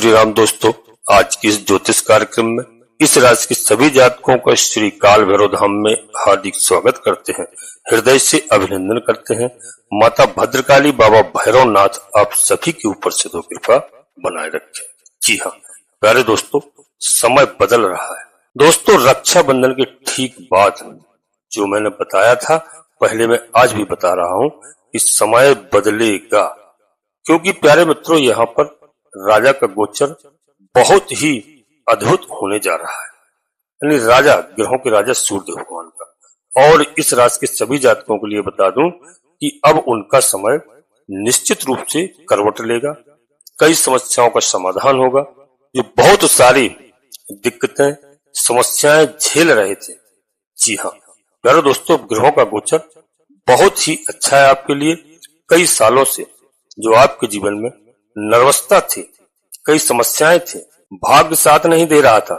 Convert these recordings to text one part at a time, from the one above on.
श्री राम दोस्तों, आज की इस ज्योतिष कार्यक्रम में इस राशि के सभी जातकों का श्री काल भैरव धाम में हार्दिक स्वागत करते हैं, हृदय से अभिनंदन करते हैं। माता भद्रकाली, बाबा भैरवनाथ आप सभी के ऊपर से दो कृपा बनाए रखें। जी हाँ प्यारे दोस्तों, समय बदल रहा है। दोस्तों, रक्षाबंधन के ठीक बाद जो मैंने बताया था, पहले मैं आज भी बता रहा हूँ कि समय बदलेगा, क्योंकि प्यारे मित्रों यहाँ पर राजा का गोचर बहुत ही अद्भुत होने जा रहा है। यानी राजा, ग्रहों के राजा सूर्य भगवान का, और इस राशि के सभी जातकों के लिए बता दूं कि अब उनका समय निश्चित रूप से करवट लेगा। कई समस्याओं का समाधान होगा। जो बहुत सारी दिक्कतें, समस्याएं झेल रहे थे, जी हाँ प्यारे दोस्तों, ग्रहों का गोचर बहुत ही अच्छा है आपके लिए। कई सालों से जो आपके जीवन में नर्वसता थी, कई समस्याएं थी, भाग्य साथ नहीं दे रहा था,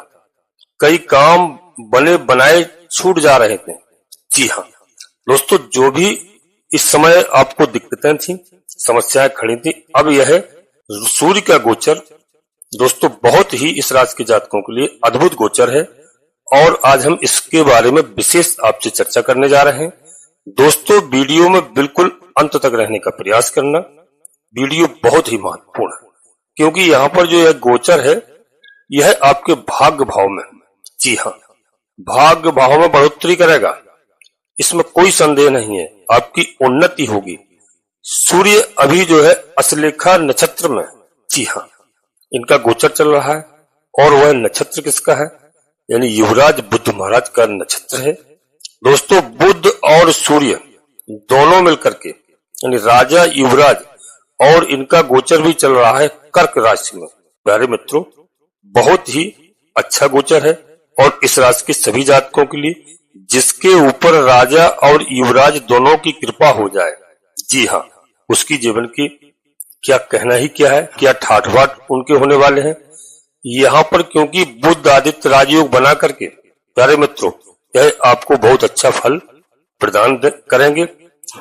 कई काम बने बनाए छूट जा रहे थे। जी हाँ दोस्तों, जो भी इस समय आपको दिक्कतें थी, समस्याएं खड़ी थी, अब यह सूर्य का गोचर दोस्तों बहुत ही इस राशि के जातकों के लिए अद्भुत गोचर है, और आज हम इसके बारे में विशेष आपसे चर्चा करने जा रहे हैं। दोस्तों, वीडियो में बिल्कुल अंत तक रहने का प्रयास करना। वीडियो बहुत ही महत्वपूर्ण है, क्योंकि यहाँ पर जो यह गोचर है, यह आपके भाग्य भाव में, जी हाँ भाग्य भाव में बढ़ोतरी करेगा, इसमें कोई संदेह नहीं है। आपकी उन्नति होगी। सूर्य अभी जो है अश्लेषा नक्षत्र में, जी हाँ इनका गोचर चल रहा है, और वह नक्षत्र किसका है? यानी युवराज बुध महाराज का नक्षत्र है। दोस्तों, बुध और सूर्य दोनों मिलकर के, यानी राजा युवराज, और इनका गोचर भी चल रहा है कर्क राशि में। प्यारे मित्रों, बहुत ही अच्छा गोचर है, और इस राशि के सभी जातकों के लिए जिसके ऊपर राजा और युवराज दोनों की कृपा हो जाए, जी हाँ उसकी जीवन की क्या कहना ही क्या है, क्या ठाठ बाट उनके होने वाले हैं यहाँ पर, क्योंकि बुध आदित्य राजयोग बना करके प्यारे मित्रों यह आपको बहुत अच्छा फल प्रदान करेंगे,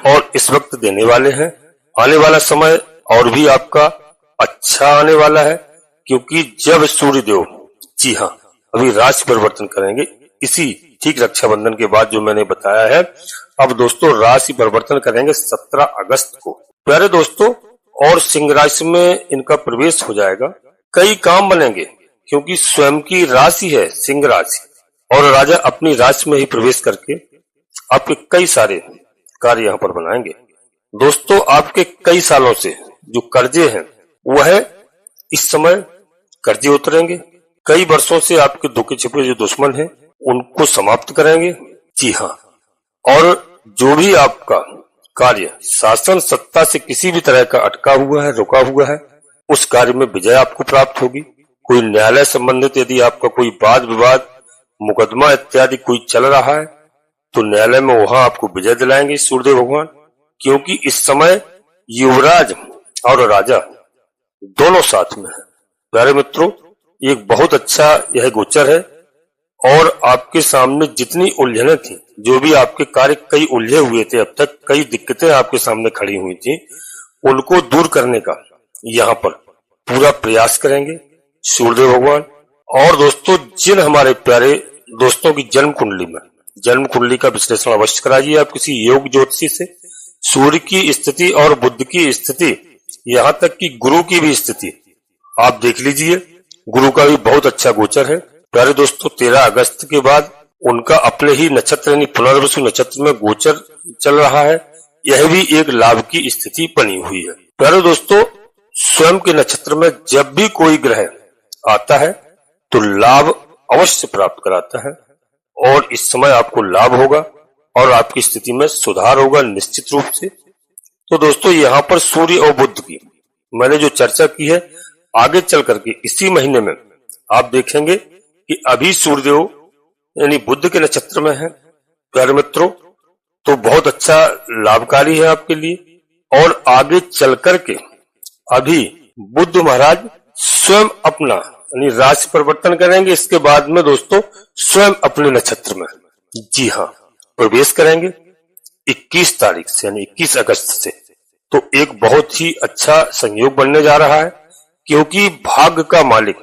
और इस वक्त देने वाले हैं। आने वाला समय और भी आपका अच्छा आने वाला है, क्योंकि जब सूर्यदेव, जी हाँ अभी राशि परिवर्तन करेंगे, इसी ठीक रक्षाबंधन के बाद जो मैंने बताया है। अब दोस्तों राशि परिवर्तन करेंगे 17 अगस्त को प्यारे दोस्तों, और सिंह राशि में इनका प्रवेश हो जाएगा। कई काम बनेंगे, क्योंकि स्वयं की राशि है सिंह राशि, और राजा अपनी राशि में ही प्रवेश करके आपके कई सारे कार्य यहाँ पर बनाएंगे। दोस्तों, आपके कई सालों से जो कर्जे हैं, वह इस समय कर्जे उतरेंगे। कई वर्षों से आपके दुखे छिपे जो दुश्मन हैं, उनको समाप्त करेंगे। जी हाँ, और जो भी आपका कार्य शासन सत्ता से किसी भी तरह का अटका हुआ है, रुका हुआ है, उस कार्य में विजय आपको प्राप्त होगी। कोई न्यायालय संबंधित यदि आपका कोई वाद विवाद, मुकदमा इत्यादि कोई चल रहा है, तो न्यायालय में वहां आपको विजय दिलाएंगे सूर्यदेव भगवान, क्योंकि इस समय युवराज और राजा दोनों साथ में है। प्यारे मित्रों, एक बहुत अच्छा यह गोचर है, और आपके सामने जितनी उलझनें थी, जो भी आपके कार्य कई उलझे हुए थे, अब तक कई दिक्कतें आपके सामने खड़ी हुई थी, उनको दूर करने का यहाँ पर पूरा प्रयास करेंगे सूर्यदेव भगवान। और दोस्तों, जिन हमारे प्यारे दोस्तों की जन्म कुंडली में, जन्म कुंडली का विश्लेषण अवश्य कराइए आप किसी योग ज्योतिषी से। सूर्य की स्थिति और बुध की स्थिति, यहाँ तक कि गुरु की भी स्थिति आप देख लीजिए। गुरु का भी बहुत अच्छा गोचर है प्यारे दोस्तों। 13 अगस्त के बाद उनका अपने ही नक्षत्र यानी पुनर्वसु नक्षत्र में गोचर चल रहा है। यह भी एक लाभ की स्थिति बनी हुई है प्यारे दोस्तों। स्वयं के नक्षत्र में जब भी कोई ग्रह आता है तो लाभ अवश्य प्राप्त कराता है, और इस समय आपको लाभ होगा और आपकी स्थिति में सुधार होगा निश्चित रूप से। तो दोस्तों, यहाँ पर सूर्य और बुध की मैंने जो चर्चा की है, आगे चल करके इसी महीने में आप देखेंगे कि अभी सूर्यदेव यानी बुध के नक्षत्र में है प्यारे मित्रों, तो बहुत अच्छा लाभकारी है आपके लिए। और आगे चल करके अभी बुध महाराज स्वयं अपना यानी राशि परिवर्तन करेंगे। इसके बाद में दोस्तों स्वयं अपने नक्षत्र में, जी हाँ प्रवेश करेंगे 21 तारीख से यानी 21 अगस्त से। तो एक बहुत ही अच्छा संयोग बनने जा रहा है, क्योंकि भाग्य का मालिक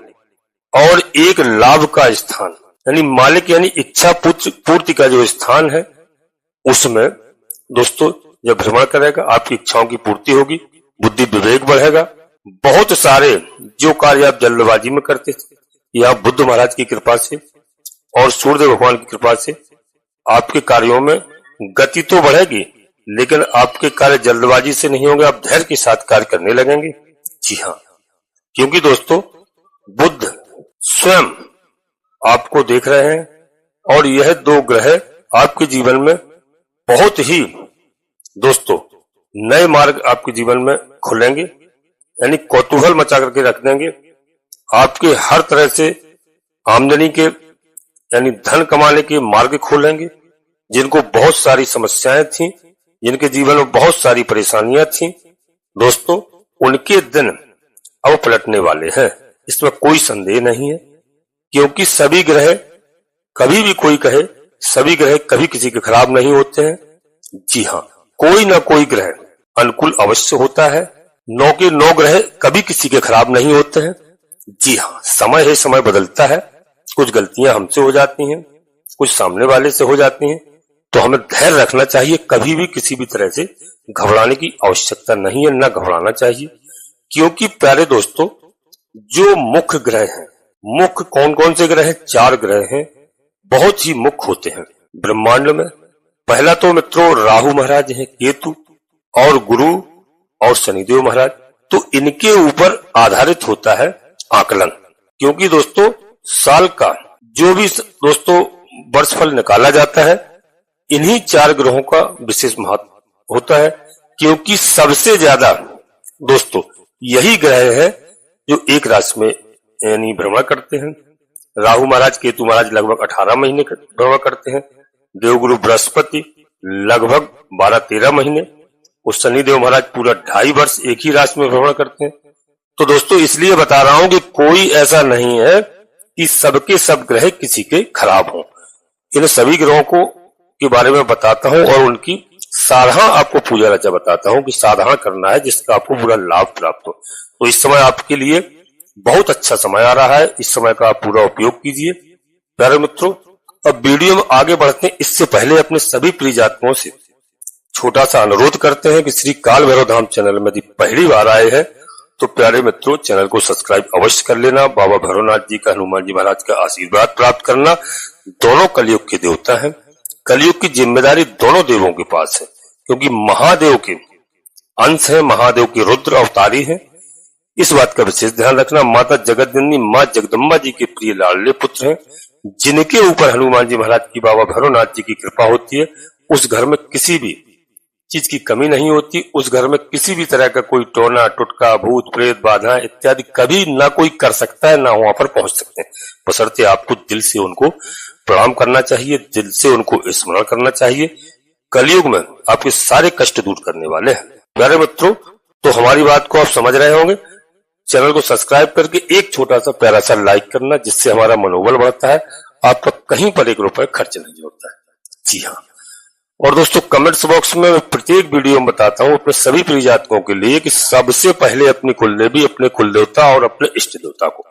और एक लाभ का स्थान यानी मालिक यानी इच्छा पूर्ति का जो स्थान है, उसमें दोस्तों जब भ्रमण करेगा आपकी इच्छाओं की पूर्ति होगी, बुद्धि विवेक बढ़ेगा। बहुत सारे जो कार्य आप जल्दबाजी में करते थे, या बुद्ध महाराज की कृपा से और सूर्यदेव भगवान की कृपा से आपके कार्यों में गति तो बढ़ेगी, लेकिन आपके कार्य जल्दबाजी से नहीं होंगे, आप धैर्य के साथ कार्य करने लगेंगे। जी हाँ, क्योंकि दोस्तों बुद्ध स्वयं आपको देख रहे हैं और यह दो ग्रह आपके जीवन में बहुत ही दोस्तों नए मार्ग आपके जीवन में खुलेंगे, यानी कौतूहल मचा करके रख देंगे। आपके हर तरह से आमदनी के यानी धन कमाने के मार्ग खोलेंगे। जिनको बहुत सारी समस्याएं थी, जिनके जीवन में बहुत सारी परेशानियां थी दोस्तों, उनके दिन अब पलटने वाले हैं, इसमें कोई संदेह नहीं है। क्योंकि सभी ग्रह, कभी भी कोई कहे, सभी ग्रह कभी किसी के खराब नहीं होते हैं। जी हाँ, कोई ना कोई ग्रह अनुकूल अवश्य होता है। 9 के 9 ग्रह कभी किसी के खराब नहीं होते हैं। जी हाँ, समय है, समय बदलता है, कुछ गलतियां हमसे हो जाती हैं, कुछ सामने वाले से हो जाती हैं, तो हमें धैर्य रखना चाहिए। कभी भी किसी भी तरह से घबराने की आवश्यकता नहीं है, न घबराना चाहिए। क्योंकि प्यारे दोस्तों, जो मुख्य ग्रह हैं, मुख्य कौन कौन से ग्रह हैं? 4 ग्रह हैं, बहुत ही मुख्य होते हैं ब्रह्मांड में। पहला तो मित्रों राहु महाराज हैं, केतु और गुरु और शनिदेव महाराज। तो इनके ऊपर आधारित होता है आकलन। क्योंकि दोस्तों साल का जो भी दोस्तों वर्षफल निकाला जाता है, इन्हीं 4 ग्रहों का विशेष महत्व होता है। क्योंकि सबसे ज्यादा दोस्तों यही ग्रह है जो एक राशि में यानी भ्रमण करते हैं। राहु महाराज, केतु महाराज लगभग 18 महीने भ्रमण करते हैं। देवगुरु बृहस्पति लगभग 12-13 महीने, और शनिदेव महाराज पूरा 2.5 वर्ष एक ही राशि में भ्रमण करते हैं। तो दोस्तों इसलिए बता रहा हूं कि कोई ऐसा नहीं है कि सबके सब ग्रह किसी के खराब हों। इन सभी ग्रहों को के बारे में बताता हूं और उनकी साधना आपको पूजा रचा बताता हूं कि साधना करना है जिसका आपको पूरा लाभ प्राप्त हो। तो इस समय आपके लिए बहुत अच्छा समय आ रहा है, इस समय का आप पूरा उपयोग कीजिए। प्यारे मित्रों, अब वीडियो में आगे बढ़ते हैं, इससे पहले अपने सभी प्रिय जातकों से छोटा सा अनुरोध करते हैं कि श्री काल भैरव धाम चैनल में यदि पहली बार आए हैं तो प्यारे मित्रों चैनल को सब्सक्राइब अवश्य कर लेना। बाबा भैरवनाथ जी का, हनुमान जी महाराज का आशीर्वाद प्राप्त करना। दोनों कलयुग के देवता हैं, कलयुग की जिम्मेदारी दोनों देवों के पास है, क्योंकि महादेव के अंश है, महादेव के रुद्र अवतारी है। इस बात का विशेष ध्यान रखना। माता जगतजननी माँ जगदम्बा जी के प्रिय लाडले पुत्र हैं, जिनके ऊपर हनुमान जी महाराज की, बाबा भैरवनाथ जी की कृपा होती है। उस घर में किसी भी चीज की कमी नहीं होती, उस घर में किसी भी तरह का कोई टोना टुटका, भूत प्रेत, बाधा इत्यादि कभी ना कोई कर सकता है, ना वहां पर पहुंच सकते हैं। बशर्ते आपको दिल से उनको प्रणाम करना चाहिए, दिल से उनको स्मरण करना चाहिए। कलयुग में आपके सारे कष्ट दूर करने वाले हैं। प्यारे मित्रों, तो हमारी बात को आप समझ रहे होंगे। चैनल को सब्सक्राइब करके एक छोटा सा प्यारा सा लाइक करना, जिससे हमारा मनोबल बढ़ता है। आपका कहीं पर 1 रुपए खर्च नहीं होता है। जी हाँ, और दोस्तों कमेंट्स बॉक्स में मैं प्रत्येक वीडियो में बताता हूँ अपने सभी प्रिय जातकों के लिए कि सबसे पहले अपनी कुलदेवी, अपने कुलदेवता और अपने इष्ट देवता को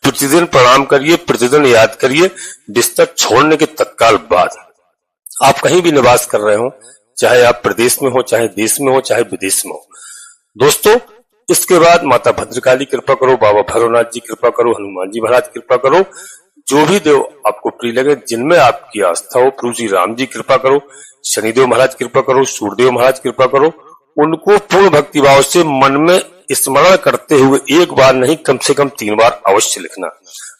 प्रतिदिन प्रणाम करिए, प्रतिदिन याद करिए। बिस्तर छोड़ने के तत्काल बाद आप कहीं भी निवास कर रहे हो, चाहे आप प्रदेश में हो, चाहे देश में हो, चाहे विदेश में हो दोस्तों, इसके बाद माता भद्रकाली कृपा करो, बाबा भैरवनाथ जी कृपा करो, हनुमान जी महाराज कृपा करो। जो भी देव आपको प्रिय लगे, जिनमें आपकी आस्था हो, प्रभु श्री राम जी कृपा करो, शनिदेव महाराज कृपा करो, सूर्यदेव महाराज कृपा करो। उनको पूर्ण भक्ति भाव से मन में स्मरण करते हुए एक बार नहीं, कम से कम 3 बार अवश्य लिखना।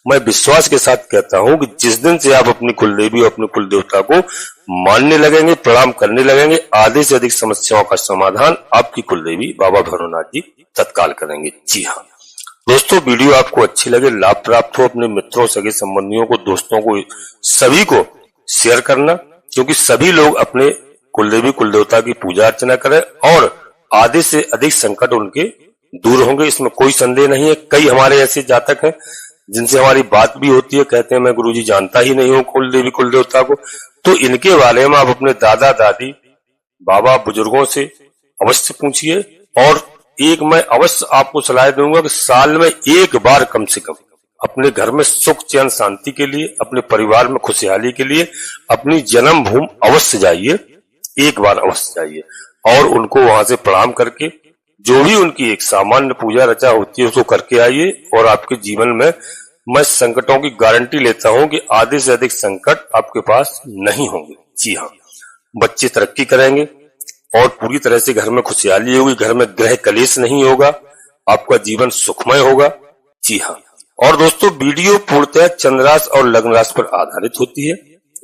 मैं विश्वास के साथ कहता हूं कि जिस दिन से आप अपनी कुलदेवी और अपने कुलदेवता को मानने लगेंगे, प्रणाम करने लगेंगे, आधे से अधिक समस्याओं का समाधान आपकी कुलदेवी बाबा भैरवनाथ जी तत्काल करेंगे। जी हाँ दोस्तों, वीडियो आपको अच्छी लगे, लाभ प्राप्त हो, अपने मित्रों, सगे संबंधियों को, दोस्तों को, सभी को शेयर करना, क्योंकि सभी लोग अपने कुलदेवी कुलदेवता की पूजा अर्चना करें और आधे से अधिक संकट उनके दूर होंगे, इसमें कोई संदेह नहीं है। कई हमारे ऐसे जातक हैं जिनसे हमारी बात भी होती है, कहते हैं मैं गुरुजी जानता ही नहीं हूँ कुलदेवी कुलदेवता को। तो इनके बारे में आप अपने दादा दादी, बाबा, बुजुर्गों से अवश्य पूछिए और एक मैं अवश्य आपको सलाह दूंगा कि साल में एक बार कम से कम अपने घर में सुख चैन शांति के लिए, अपने परिवार में खुशहाली के लिए अपनी जन्मभूमि अवश्य जाइए, एक बार अवश्य जाइए और उनको वहां से प्रणाम करके जो भी उनकी एक सामान्य पूजा रचा होती है उसको करके आइए। और आपके जीवन में मैं संकटों की गारंटी लेता हूं कि आधे से अधिक संकट आपके पास नहीं होंगे। जी हाँ, बच्चे तरक्की करेंगे और पूरी तरह से घर में खुशहाली होगी, घर में ग्रह कलेश नहीं होगा, आपका जीवन सुखमय होगा। जी हाँ, और दोस्तों वीडियो पूर्णतः चंद्र राशि और लग्न राशि पर आधारित होती है।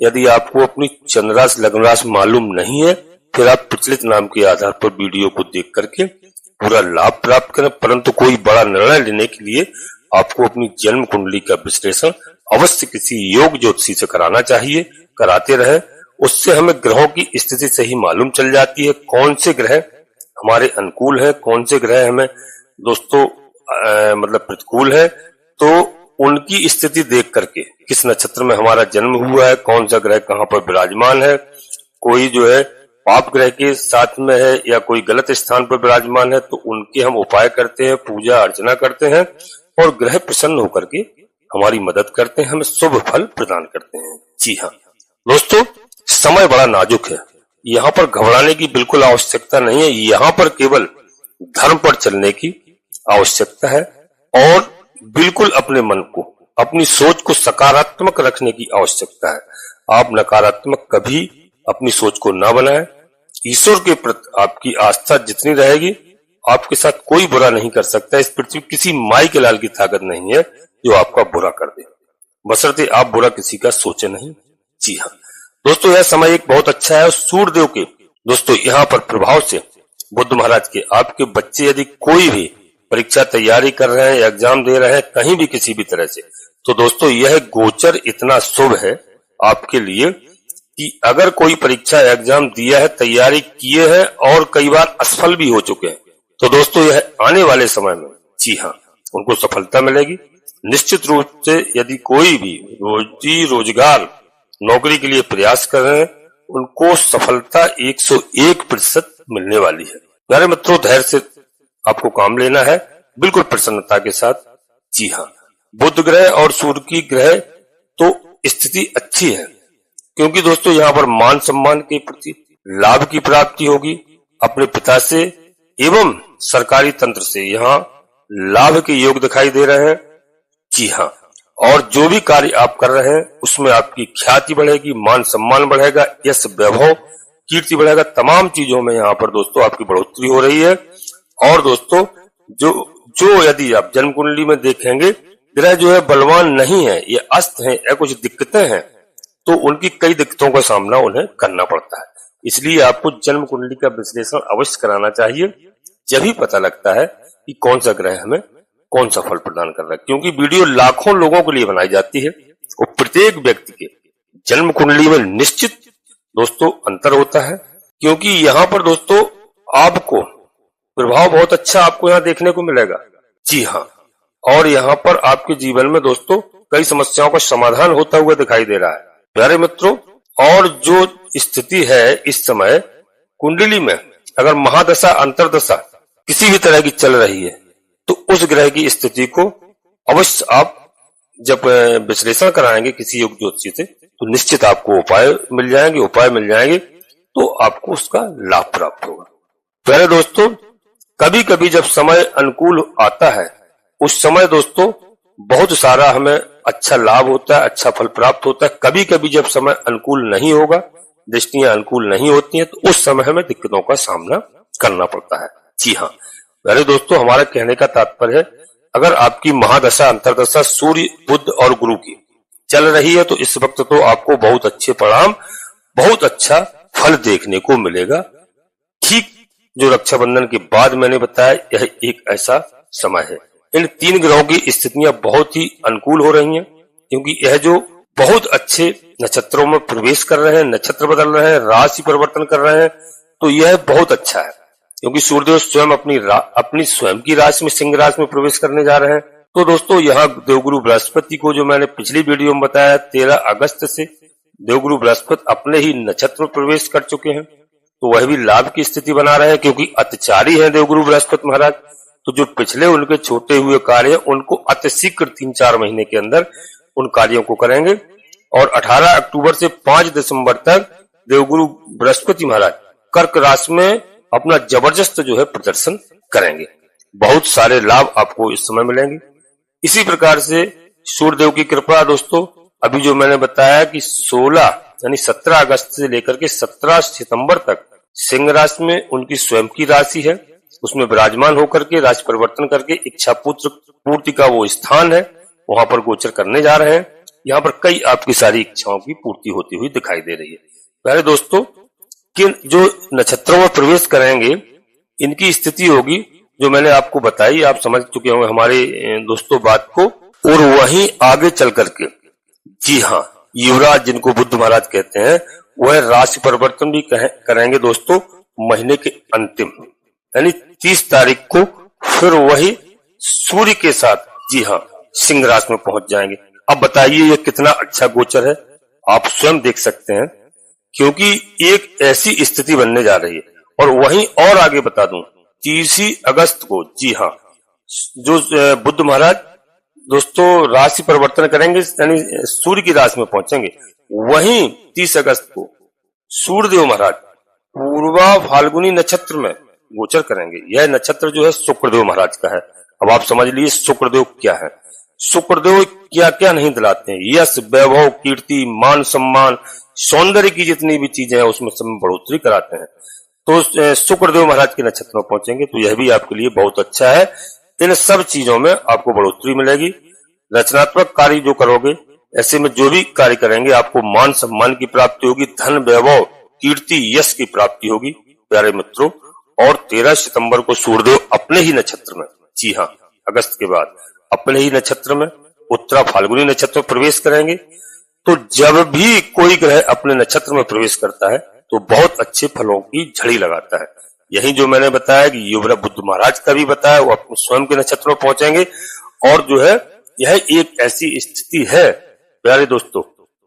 यदि आपको अपनी चंद्र राशि लग्न राशि मालूम नहीं है फिर आप प्रचलित नाम के आधार पर वीडियो को देख करके पूरा लाभ प्राप्त करें, परंतु कोई बड़ा निर्णय लेने के लिए आपको अपनी जन्म कुंडली का विश्लेषण अवश्य किसी योग ज्योतिषी से कराना चाहिए, कराते रहे। उससे हमें ग्रहों की स्थिति सही मालूम चल जाती है, कौन से ग्रह हमारे अनुकूल है, कौन से ग्रह हमें दोस्तों मतलब प्रतिकूल है। तो उनकी स्थिति देख करके किस नक्षत्र में हमारा जन्म हुआ है, कौन सा ग्रह कहाँ पर विराजमान है, कोई जो है पाप ग्रह के साथ में है या कोई गलत स्थान पर विराजमान है, तो उनके हम उपाय करते हैं, पूजा अर्चना करते हैं और ग्रह प्रसन्न होकर के हमारी मदद करते हैं, हमें शुभ फल प्रदान करते हैं। जी हाँ दोस्तों, समय बड़ा नाजुक है, यहाँ पर घबराने की बिल्कुल आवश्यकता नहीं है, यहाँ पर केवल धर्म पर चलने की आवश्यकता है और बिल्कुल अपने मन को, अपनी सोच को सकारात्मक रखने की आवश्यकता है। आप नकारात्मक कभी अपनी सोच को ना बनाएं। ईश्वर के प्रति आपकी आस्था जितनी रहेगी आपके साथ कोई बुरा नहीं कर सकता। इस पृथ्वी किसी माई के लाल की ताकत नहीं है जो आपका बुरा कर दे, बशर्ते आप बुरा किसी का सोचे नहीं। जी हाँ दोस्तों, यह समय एक बहुत अच्छा है। सूर्यदेव के दोस्तों यहाँ पर प्रभाव से बुद्ध महाराज के आपके बच्चे यदि कोई भी परीक्षा तैयारी कर रहे हैं, एग्जाम दे रहे हैं कहीं भी किसी भी तरह से, तो दोस्तों यह गोचर इतना शुभ है आपके लिए कि अगर कोई परीक्षा एग्जाम दिया है, तैयारी किए हैं और कई बार असफल भी हो चुके हैं, तो दोस्तों यह आने वाले समय में जी हाँ उनको सफलता मिलेगी। निश्चित रूप से यदि कोई भी रोजी रोजगार नौकरी के लिए प्रयास कर रहे हैं उनको सफलता 101% मिलने वाली है। प्यारे मित्रों, धैर्य से आपको काम लेना है, बिल्कुल प्रसन्नता के साथ। जी हाँ, बुध ग्रह और सूर्य की ग्रह तो स्थिति अच्छी है क्योंकि दोस्तों यहाँ पर मान सम्मान के प्रति लाभ की प्राप्ति होगी, अपने पिता से एवं सरकारी तंत्र से यहाँ लाभ के योग दिखाई दे रहे हैं। जी हाँ, और जो भी कार्य आप कर रहे हैं उसमें आपकी ख्याति बढ़ेगी, मान सम्मान बढ़ेगा, यश वैभव कीर्ति बढ़ेगा, तमाम चीजों में यहाँ पर दोस्तों आपकी बढ़ोतरी हो रही है। और दोस्तों जो यदि आप जन्म कुंडली में देखेंगे ग्रह जो है बलवान नहीं है, ये अस्त है या कुछ दिक्कतें हैं, तो उनकी कई दिक्कतों का सामना उन्हें करना पड़ता है। इसलिए आपको जन्म कुंडली का विश्लेषण अवश्य कराना चाहिए, जब ही पता लगता है कि कौन सा ग्रह हमें कौन सा फल प्रदान कर रहा है। क्योंकि वीडियो लाखों लोगों के लिए बनाई जाती है और प्रत्येक व्यक्ति के जन्म कुंडली में निश्चित दोस्तों अंतर होता है, क्योंकि यहाँ पर दोस्तों आपको प्रभाव बहुत अच्छा आपको यहाँ देखने को मिलेगा। जी हाँ, और यहाँ पर आपके जीवन में दोस्तों कई समस्याओं का समाधान होता हुआ दिखाई दे रहा है। प्यारे मित्रों, और जो स्थिति है इस समय कुंडली में, अगर महादशा अंतरदशा किसी भी तरह की चल रही है तो उस ग्रह की स्थिति को अवश्य आप जब विश्लेषण कराएंगे किसी योग ज्योतिषी से तो निश्चित आपको उपाय मिल जाएंगे तो आपको उसका लाभ प्राप्त होगा। प्यारे दोस्तों, कभी कभी जब समय अनुकूल आता है उस समय दोस्तों बहुत सारा हमें अच्छा लाभ होता है, अच्छा फल प्राप्त होता है। कभी कभी जब समय अनुकूल नहीं होगा, दृष्टियां अनुकूल नहीं होती हैं, तो उस समय हमें दिक्कतों का सामना करना पड़ता है। जी हाँ प्यारे दोस्तों, हमारा कहने का तात्पर्य है अगर आपकी महादशा अंतरदशा सूर्य बुध और गुरु की चल रही है तो इस वक्त तो आपको बहुत अच्छे परिणाम, बहुत अच्छा फल देखने को मिलेगा। ठीक जो रक्षाबंधन के बाद मैंने बताया, यह एक ऐसा समय है। इन तीन ग्रहों की स्थितियां बहुत ही अनुकूल हो रही हैं क्योंकि यह जो बहुत अच्छे नक्षत्रों में प्रवेश कर रहे हैं, नक्षत्र बदल रहे हैं, राशि परिवर्तन कर रहे हैं, तो यह बहुत अच्छा है क्योंकि सूर्यदेव स्वयं अपनी स्वयं की राशि में, सिंह राशि में प्रवेश करने जा रहे हैं। तो दोस्तों यहाँ देवगुरु बृहस्पति को जो मैंने पिछली वीडियो में बताया 13 अगस्त से देवगुरु बृहस्पति अपने ही नक्षत्र में प्रवेश कर चुके हैं तो वह भी लाभ की स्थिति बना रहे हैं, क्योंकि अतिचारी है देवगुरु बृहस्पति महाराज। तो जो पिछले उनके छोटे हुए कार्य उनको अतिशीघ्र 3-4 महीने के अंदर उन कार्यों को करेंगे। और 18 अक्टूबर से 5 दिसंबर तक देवगुरु बृहस्पति महाराज कर्क राशि में अपना जबरदस्त जो है प्रदर्शन करेंगे। बहुत सारे लाभ आपको इस समय मिलेंगे। इसी प्रकार से सूर्यदेव की कृपा दोस्तों, अभी जो मैंने बताया कि 17 अगस्त से लेकर के 17 सितंबर तक सिंह राशि में उनकी स्वयं की राशि है, उसमें विराजमान होकर के राशि परिवर्तन करके इच्छा पुत्र पूर्ति का वो स्थान है, वहां पर गोचर करने जा रहे हैं। यहाँ पर कई आपकी सारी इच्छाओं की पूर्ति होती हुई दिखाई दे रही है। पहले दोस्तों, किन जो नक्षत्रों में प्रवेश करेंगे इनकी स्थिति होगी जो मैंने आपको बताई, आप समझ चुके होंगे हमारे दोस्तों बात को। और वहीं आगे चल करके, जी हाँ, युवराज जिनको बुद्ध महाराज कहते हैं, वह राशि परिवर्तन भी करेंगे दोस्तों महीने के अंतिम, यानी 30 तारीख को फिर वही सूर्य के साथ, जी हाँ, सिंह राशि में पहुंच जाएंगे। अब बताइए ये कितना अच्छा गोचर है, आप स्वयं देख सकते हैं, क्योंकि एक ऐसी स्थिति बनने जा रही है। और वहीं और आगे बता दूं, 30 अगस्त को, जी हाँ, जो बुद्ध महाराज दोस्तों राशि परिवर्तन करेंगे, यानी सूर्य की राशि में पहुंचेंगे। वहीं 30 अगस्त को सूर्यदेव महाराज पूर्वा फाल्गुनी नक्षत्र में गोचर करेंगे। यह नक्षत्र जो है शुक्रदेव महाराज का है। अब आप समझ लीजिए शुक्रदेव क्या है। शुक्रदेव क्या क्या नहीं दिलाते हैं, यश, वैभव, कीर्ति, मान सम्मान, सौंदर्य की जितनी भी चीजें हैं उसमें सब में बढ़ोतरी कराते हैं। तो शुक्रदेव महाराज के नक्षत्र में पहुंचेंगे तो यह भी आपके लिए बहुत अच्छा है। इन सब चीजों में आपको बढ़ोतरी मिलेगी। रचनात्मक कार्य जो करोगे, ऐसे में जो भी कार्य करेंगे आपको मान सम्मान की प्राप्ति होगी, धन, वैभव, कीर्ति, यश की प्राप्ति होगी प्यारे मित्रों। और 13 सितंबर को सूर्यदेव अपने ही नक्षत्र में, जी हाँ, अगस्त के बाद अपने ही नक्षत्र में उत्तरा फाल्गुनी नक्षत्र में प्रवेश करेंगे। तो जब भी कोई ग्रह अपने नक्षत्र में प्रवेश करता है तो बहुत अच्छे फलों की झड़ी लगाता है। यही जो मैंने बताया कि युवराज बुद्ध महाराज का भी बताया, वो अपने स्वयं के नक्षत्र में पहुंचेंगे। और जो है यह एक ऐसी स्थिति है प्यारे दोस्तों,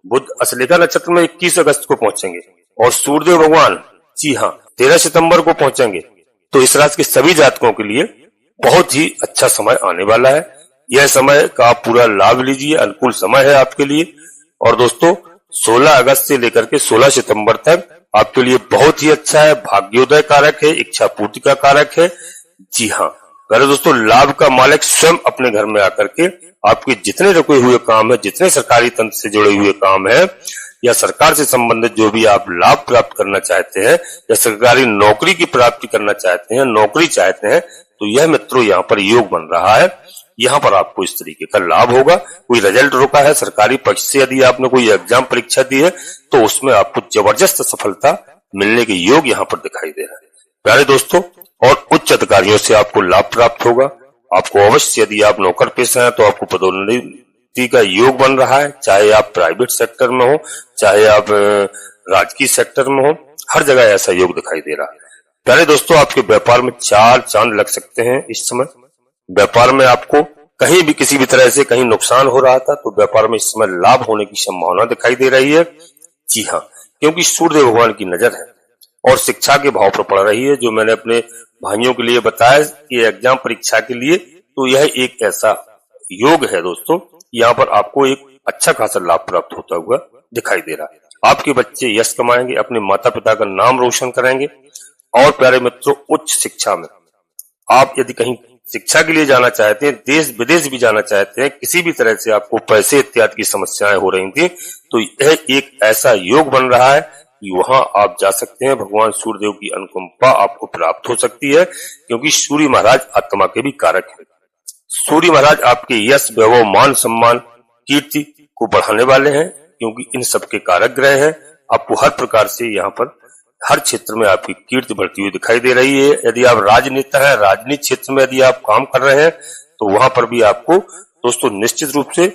बुद्ध असलेखा नक्षत्र में 21 अगस्त को पहुंचेंगे और सूर्यदेव भगवान, जी हाँ, 13 सितंबर को पहुंचेंगे। तो इस राशि के सभी जातकों के लिए बहुत ही अच्छा समय आने वाला है। यह समय का आप पूरा लाभ लीजिए, अनुकूल समय है आपके लिए। और दोस्तों 16 अगस्त से लेकर के 16 सितंबर तक आपके लिए बहुत ही अच्छा है, भाग्योदय कारक है, इच्छा पूर्ति का कारक है। जी हाँ प्यारे दोस्तों, लाभ का मालिक स्वयं अपने घर में आकर के आपके जितने रुके हुए काम है, जितने सरकारी तंत्र से जुड़े हुए काम है या सरकार से संबंधित जो भी आप लाभ प्राप्त करना चाहते हैं या सरकारी नौकरी की प्राप्ति करना चाहते हैं, नौकरी चाहते हैं, तो यह मित्रों यहाँ पर योग बन रहा है। यहाँ पर आपको इस तरीके का लाभ होगा। कोई रिजल्ट रुका है सरकारी पक्ष से, यदि आपने कोई एग्जाम परीक्षा दी है तो उसमें आपको जबरदस्त सफलता मिलने के योग यहाँ पर दिखाई दे रहा है प्यारे दोस्तों। और उच्च अधिकारियों से आपको लाभ प्राप्त होगा। आपको अवश्य, यदि आप नौकर पेशा हैं तो आपको पदोन्नति का योग बन रहा है, चाहे आप प्राइवेट सेक्टर में हो, चाहे आप राजकीय सेक्टर में हो, हर जगह ऐसा योग दिखाई दे रहा है प्यारे दोस्तों। आपके व्यापार में 4 चांद लग सकते हैं इस समय। व्यापार में आपको कहीं भी किसी भी तरह से कहीं नुकसान हो रहा था तो व्यापार में इस समय लाभ होने की संभावना दिखाई दे रही है। जी हाँ, क्योंकि सूर्यदेव भगवान की नजर है और शिक्षा के भाव पर पड़ रही है। जो मैंने अपने भाइयों के लिए बताया कि एग्जाम परीक्षा के लिए, तो यह एक ऐसा योग है दोस्तों, यहाँ पर आपको एक अच्छा खासा लाभ प्राप्त होता हुआ दिखाई दे रहा है। आपके बच्चे यश कमाएंगे, अपने माता पिता का नाम रोशन करेंगे। और प्यारे मित्रों, उच्च शिक्षा में आप यदि कहीं शिक्षा के लिए जाना चाहते हैं, देश विदेश भी जाना चाहते हैं, किसी भी तरह से आपको पैसे इत्यादि की समस्याएं हो रही थी, तो यह एक ऐसा योग बन रहा है कि वहां आप जा सकते हैं। भगवान सूर्यदेव की अनुकंपा आपको प्राप्त हो सकती है, क्योंकि सूर्य महाराज आत्मा के भी कारक है। सूर्य महाराज आपके यश, वैभव, मान सम्मान, कीर्ति को बढ़ाने वाले हैं, क्योंकि इन सबके कारक ग्रह हैं। आपको हर प्रकार से यहाँ पर हर क्षेत्र में आपकी कीर्ति बढ़ती हुई दिखाई दे रही है। यदि आप राजनेता हैं, राजनीति क्षेत्र में यदि आप काम कर रहे हैं, तो वहां पर भी आपको दोस्तों निश्चित रूप से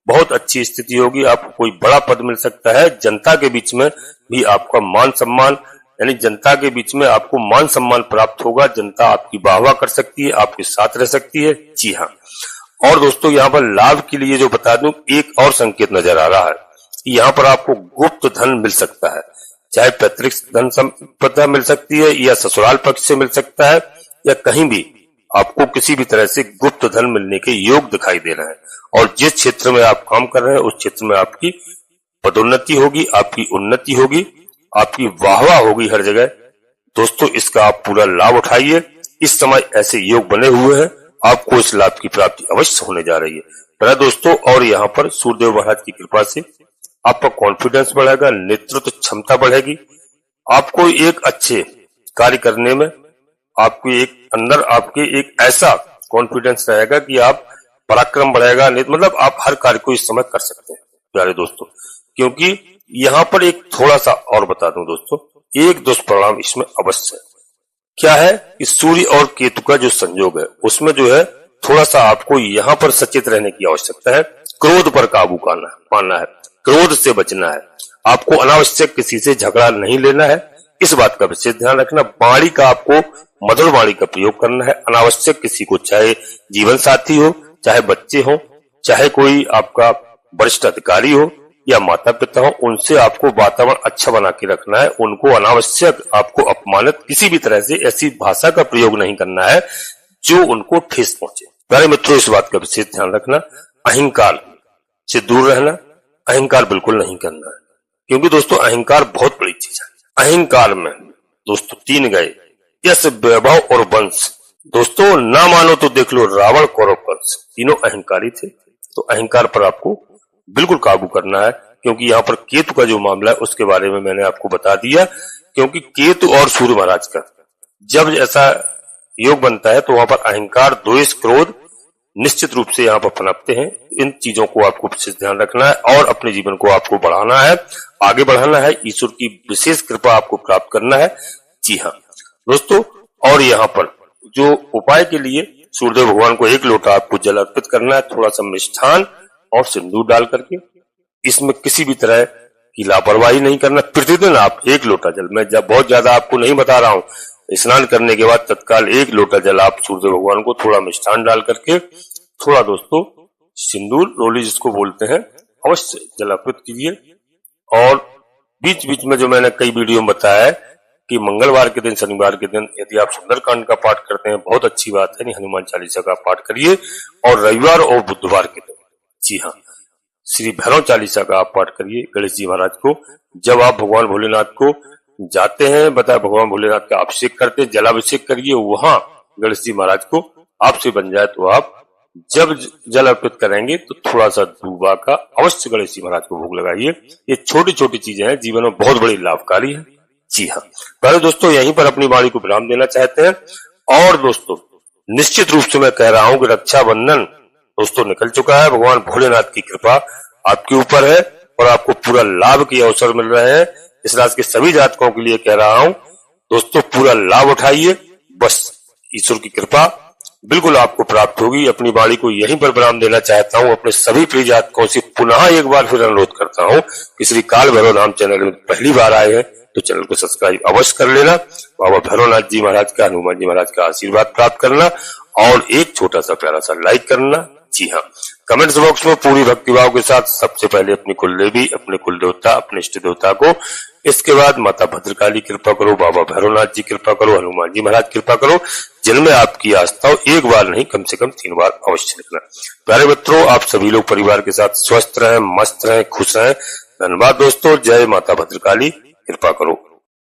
बहुत अच्छी स्थिति होगी। आपको कोई बड़ा पद मिल सकता है। जनता के बीच में भी आपका मान सम्मान, यानी जनता के बीच में आपको मान सम्मान प्राप्त होगा। जनता आपकी वाहवाह कर सकती है, आपके साथ रह सकती है। जी हाँ, और दोस्तों यहाँ पर लाभ के लिए जो बता दूं, एक और संकेत नजर आ रहा है कि यहाँ पर आपको गुप्त धन मिल सकता है। चाहे पैतृक धन संपदा मिल सकती है या ससुराल पक्ष से मिल सकता है या कहीं भी आपको किसी भी तरह से गुप्त धन मिलने के योग दिखाई दे रहे हैं। और जिस क्षेत्र में आप काम कर रहे हैं उस क्षेत्र में आपकी पदोन्नति होगी, आपकी उन्नति होगी, आपकी वाहवाह होगी हर जगह। दोस्तों इसका आप पूरा लाभ उठाइए। इस समय ऐसे योग बने हुए हैं, आपको इस लाभ की प्राप्ति अवश्य होने जा रही है। प्यारे दोस्तों, और यहाँ पर सूर्यदेव महाराज की कृपा से आपका कॉन्फिडेंस बढ़ेगा, नेतृत्व क्षमता बढ़ेगी, आपको एक अच्छे कार्य करने में आपके एक ऐसा कॉन्फिडेंस रहेगा कि आप पराक्रम बढ़ेगा, मतलब आप हर कार्य को इस समय कर सकते हैं प्यारे दोस्तों। क्योंकि यहाँ पर एक थोड़ा सा और बता दूं दोस्तों, एक दुष्परिणाम इसमें अवश्य है। क्या है कि सूर्य और केतु का जो संयोग है उसमें जो है थोड़ा सा आपको यहाँ पर सचेत रहने की आवश्यकता है। क्रोध पर काबू पाना है, क्रोध से बचना है, आपको अनावश्यक किसी से झगड़ा नहीं लेना है, इस बात का विशेष ध्यान रखना। वाणी का आपको मधुर वाणी का प्रयोग करना है, अनावश्यक किसी को, चाहे जीवन साथी हो, चाहे बच्चे हो, चाहे कोई आपका वरिष्ठ अधिकारी हो या माता पिता हो, उनसे आपको वातावरण अच्छा बना के रखना है। उनको अनावश्यक आपको अपमानित किसी भी तरह से ऐसी भाषा का प्रयोग नहीं करना है जो उनको ठेस पहुंचे। प्यारे मित्रों, इस बात का विशेष ध्यान रखना। अहंकार से दूर रहना, अहंकार बिल्कुल नहीं करना है, क्योंकि दोस्तों अहंकार बहुत बड़ी चीज है। अहंकार में दोस्तों 3 गए, यश, वैभव और वंश। दोस्तों ना मानो तो देख लो रावण, कौरव, कंस, तीनों अहंकारी थे। तो अहंकार पर आपको बिल्कुल काबू करना है। क्योंकि यहाँ पर केतु का जो मामला है उसके बारे में मैंने आपको बता दिया। क्योंकि केतु और सूर्य महाराज का जब ऐसा योग बनता है तो वहां पर अहंकार, द्वेष, क्रोध निश्चित रूप से यहाँ पर पनपते हैं। इन चीजों को आपको विशेष ध्यान रखना है और अपने जीवन को आपको बढ़ाना है, आगे बढ़ाना है, ईश्वर की विशेष कृपा आपको प्राप्त करना है। जी हाँ दोस्तों, और यहाँ पर जो उपाय के लिए सूर्यदेव भगवान को 1 लोटा आपको जल अर्पित करना है, थोड़ा सा मिष्ठान और सिंदूर डाल करके। इसमें किसी भी तरह की लापरवाही नहीं करना। प्रतिदिन आप 1 लोटा जल, मैं जब बहुत ज्यादा आपको नहीं बता रहा हूं, स्नान करने के बाद तत्काल 1 लोटा जल आप सूर्यदेव भगवान को थोड़ा मिष्ठान डाल करके, थोड़ा दोस्तों सिंदूर, रोली जिसको बोलते हैं, अवश्य जल अर्पित कीजिए। और बीच बीच में जो मैंने कई वीडियो में बताया है कि मंगलवार के दिन, शनिवार के दिन यदि आप सुंदरकांड का पाठ करते हैं बहुत अच्छी बात है, नहीं हनुमान चालीसा का पाठ करिए। और रविवार और बुधवार के दिन, जी हाँ, श्री भैरव चालीसा का आप पाठ करिए गणेश जी महाराज को। जब आप भगवान भोलेनाथ को जाते हैं, बताए भगवान भोलेनाथ का अभिषेक करते हैं, जलाभिषेक करिए, वहां गणेश जी महाराज को आपसे बन जाए तो आप जब जल अर्पित करेंगे तो थोड़ा सा दूबा का अवश्य गणेश जी महाराज को भोग लगाइए। ये छोटी छोटी चीजें हैं, जीवन में बहुत बड़ी लाभकारी है। जी हाँ पहले दोस्तों, यहीं पर अपनी वाणी को विराम देना चाहते हैं। और दोस्तों निश्चित रूप से मैं कह रहा हूं कि रक्षाबंधन दोस्तों निकल चुका है। भगवान भोलेनाथ की कृपा आपके ऊपर है और आपको पूरा लाभ के अवसर मिल रहे हैं। इस राशि के सभी जातकों के लिए कह रहा हूं दोस्तों, पूरा लाभ उठाइए, बस ईश्वर की कृपा बिल्कुल आपको प्राप्त होगी। अपनी वाणी को यहीं पर विराम देना चाहता हूं। अपने सभी प्रिय जातकों से पुनः एक बार फिर अनुरोध करता हूं कि श्री काल भैरव धाम चैनल में पहली बार आए हैं तो चैनल को सब्सक्राइब अवश्य कर लेना, बाबा भैरवनाथ जी महाराज का, हनुमान जी महाराज का आशीर्वाद प्राप्त करना और एक छोटा सा प्यारा सा लाइक करना। जी हाँ, कमेंट्स बॉक्स में पूरी भक्तिभाव के साथ सबसे पहले अपनी कुल देवी, अपने कुल देवता, अपने इष्ट देवता को, इसके बाद माता भद्रकाली कृपा करो, बाबा भैरवनाथ जी कृपा करो, हनुमान जी महाराज कृपा करो। जिनमें आपकी आस्था हो, एक बार नहीं कम से कम 3 बार अवश्य लिखना। प्यारे मित्रों, आप सभी लोग परिवार के साथ स्वस्थ रहें, मस्त रहें, खुश रहें। धन्यवाद दोस्तों। जय माता भद्रकाली, कृपा करो।